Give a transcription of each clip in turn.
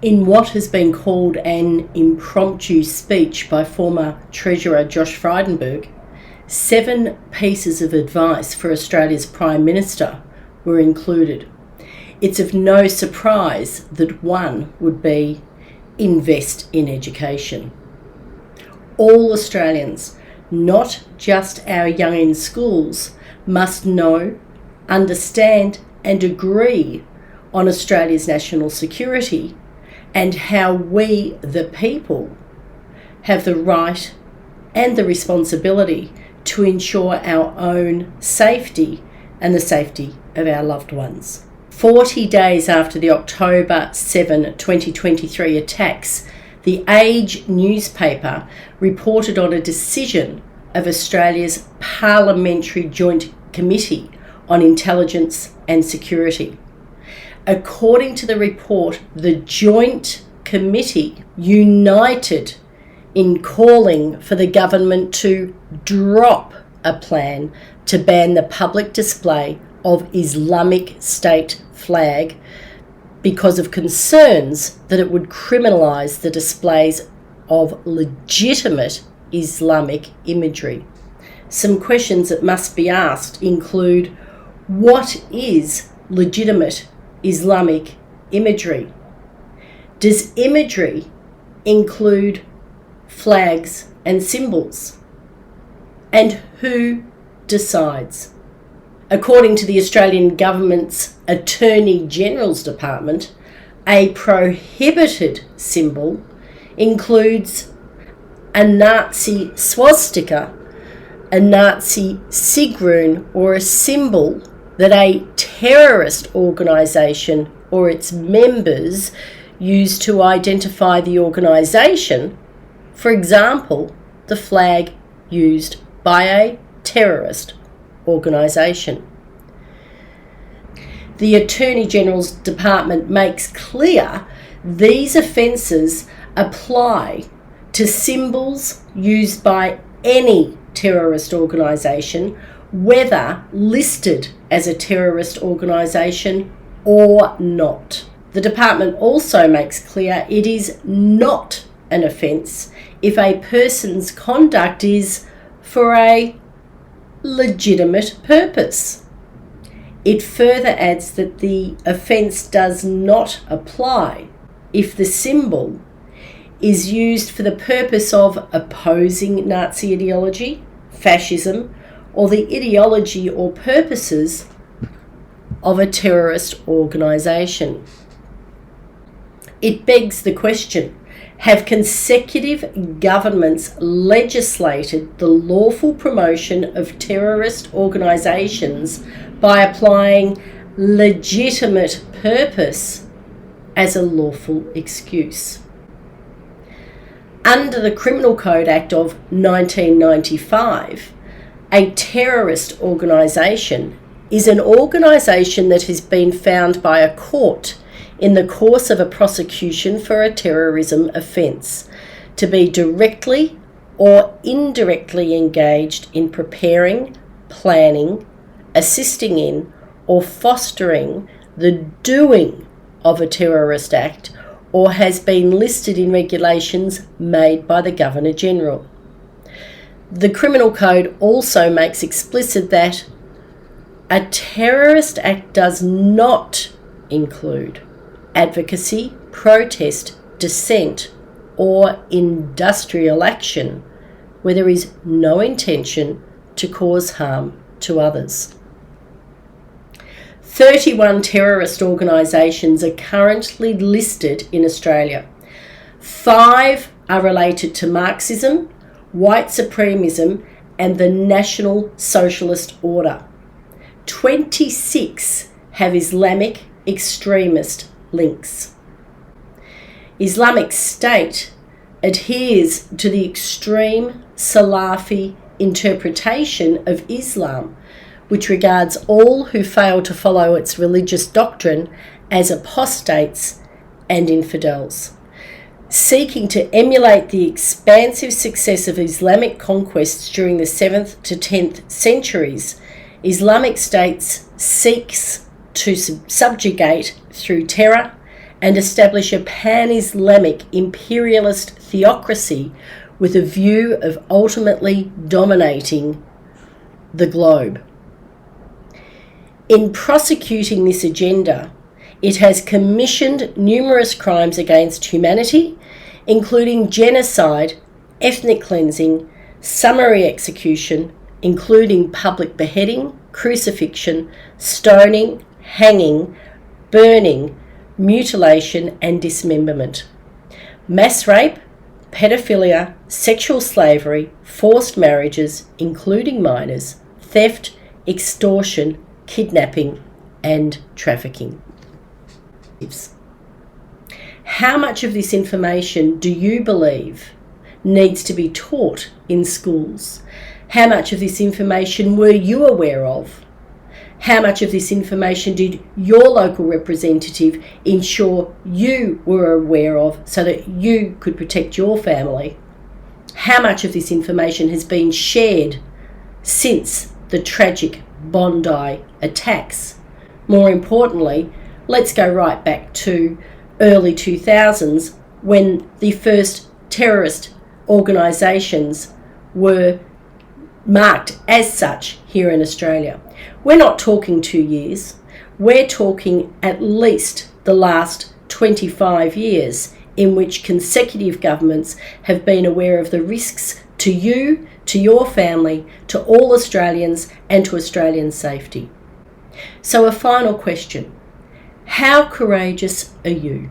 In what has been called an impromptu speech by former Treasurer Josh Frydenberg, 7 pieces of advice for Australia's Prime Minister were included. It's of no surprise that one would be invest in education. All Australians, not just our young in schools, must know, understand and agree on Australia's national security and how we, the people, have the right and the responsibility to ensure our own safety and the safety of our loved ones. 40 days after the October 7, 2023 attacks, the Age newspaper reported on a decision of Australia's Parliamentary Joint Committee on Intelligence and Security. According to the report, the Joint Committee united in calling for the government to drop a plan to ban the public display of Islamic State flag because of concerns that it would criminalise the displays of legitimate Islamic imagery. Some questions that must be asked include: what is legitimate Islamic imagery? Does imagery include flags and symbols? And who decides? According to the Australian Government's Attorney General's Department, a prohibited symbol includes a Nazi swastika, a Nazi sigrun, or a symbol that a terrorist organisation or its members use to identify the organisation. For example, the flag used by a terrorist organisation. The Attorney General's Department makes clear these offences apply to symbols used by any terrorist organisation, whether listed as a terrorist organisation or not. The department also makes clear it is not an offence if a person's conduct is for a legitimate purpose. It further adds that the offence does not apply if the symbol is used for the purpose of opposing Nazi ideology, fascism, or the ideology or purposes of a terrorist organisation. It begs the question: have consecutive governments legislated the lawful promotion of terrorist organisations by applying legitimate purpose as a lawful excuse? Under the Criminal Code Act of 1995, a terrorist organisation is an organisation that has been found by a court in the course of a prosecution for a terrorism offence to be directly or indirectly engaged in preparing, planning, assisting in, or fostering the doing of a terrorist act, or has been listed in regulations made by the Governor-General. The Criminal Code also makes explicit that a terrorist act does not include advocacy, protest, dissent, or industrial action where there is no intention to cause harm to others. 31 terrorist organisations are currently listed in Australia. 5 are related to Marxism, white supremacism, and the National Socialist Order. 26 have Islamic extremist links. Islamic State adheres to the extreme Salafi interpretation of Islam, which regards all who fail to follow its religious doctrine as apostates and infidels. Seeking to emulate the expansive success of Islamic conquests during the 7th to 10th centuries, Islamic State seeks to subjugate through terror and establish a pan-Islamic imperialist theocracy with a view of ultimately dominating the globe. In prosecuting this agenda, it has commissioned numerous crimes against humanity, including genocide, ethnic cleansing, summary execution, including public beheading, crucifixion, stoning, hanging, burning, mutilation and dismemberment, mass rape, pedophilia, sexual slavery, forced marriages, including minors, theft, extortion, kidnapping and trafficking. How much of this information do you believe needs to be taught in schools? How much of this information were you aware of? How much of this information did your local representative ensure you were aware of so that you could protect your family? How much of this information has been shared since the tragic Bondi attacks? More importantly, let's go right back to early 2000s when the first terrorist organisations were marked as such here in Australia. We're not talking 2 years, we're talking at least the last 25 years in which consecutive governments have been aware of the risks to you, to your family, to all Australians and to Australian safety. So a final question. How courageous are you?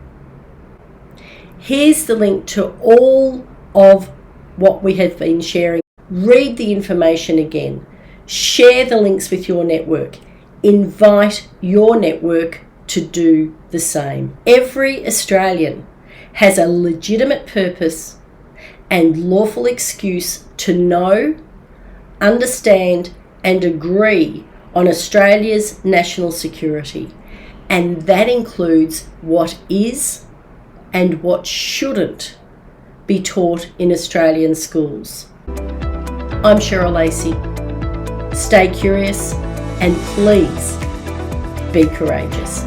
Here's the link to all of what we have been sharing. Read the information again. Share the links with your network. Invite your network to do the same. Every Australian has a legitimate purpose and lawful excuse to know, understand and agree on Australia's national security. And that includes what is and what shouldn't be taught in Australian schools. I'm Cheryl Lacey. Stay curious and please be courageous.